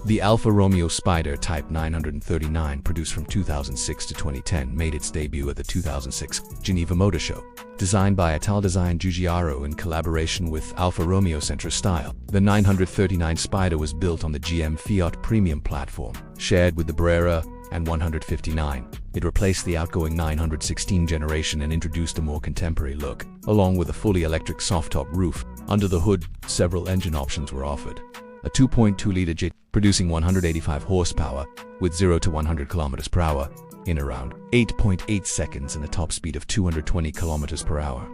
The Alfa Romeo Spider Type 939, produced from 2006 to 2010, made its debut at the 2006 Geneva Motor Show. Designed by Italdesign Giugiaro in collaboration with Alfa Romeo Centro Stile, the 939 Spider was built on the GM Fiat Premium platform, shared with the Brera and 159. It replaced the outgoing 916 generation and introduced a more contemporary look, along with a fully electric soft-top roof. Under the hood, several engine options were offered. A 2.2-liter J, producing 185 horsepower with 0 to 100 km per hour in around 8.8 seconds and a top speed of 220 km per hour.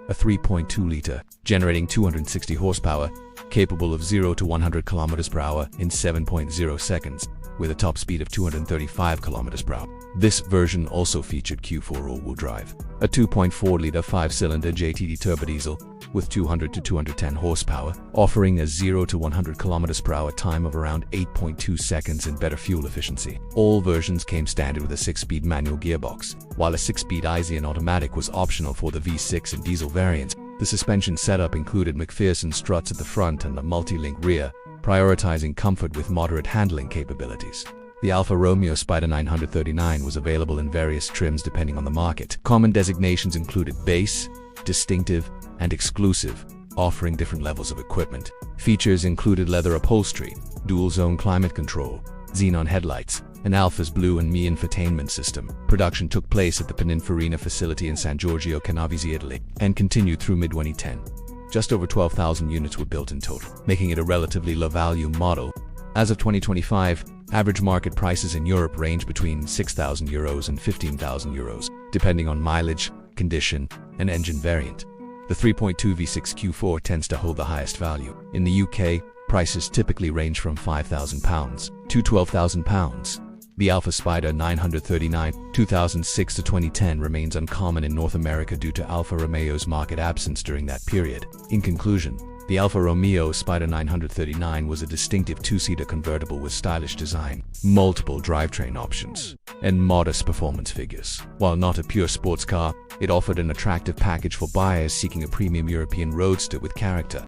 A 3.2-liter, generating 260 horsepower, capable of 0 to 100 km per hour in 7.0 seconds, with a top speed of 235 km per hour. This version also featured Q4 all-wheel drive. A 2.4-liter 5-cylinder JTD turbodiesel with 200 to 210 horsepower, offering a 0 to 100 km per hour time of around 8.2 seconds and better fuel efficiency. All versions came standard with a 6-speed manual gearbox, while a 6-speed Isian automatic was optional for the V6 and diesel variants. The suspension setup included McPherson struts at the front and a multi-link rear, prioritizing comfort with moderate handling capabilities. The Alfa Romeo Spider 939 was available in various trims depending on the market. Common designations included base, distinctive, and exclusive, offering different levels of equipment. Features included leather upholstery, dual-zone climate control, xenon headlights, and Alfa's Blue and Me infotainment system. Production took place at the Pininfarina facility in San Giorgio Canavese, Italy, and continued through mid-2010. Just over 12,000 units were built in total, making it a relatively low-value model. As of 2025, average market prices in Europe range between €6,000 and €15,000, depending on mileage, condition, and engine variant. The 3.2 V6 Q4 tends to hold the highest value. In the UK, prices typically range from £5,000 to £12,000. The Alfa Spider 939, 2006 to 2010 remains uncommon in North America due to Alfa Romeo's market absence during that period. In conclusion, the Alfa Romeo Spider 939 was a distinctive two-seater convertible with stylish design, multiple drivetrain options, and modest performance figures. While not a pure sports car, it offered an attractive package for buyers seeking a premium European roadster with character.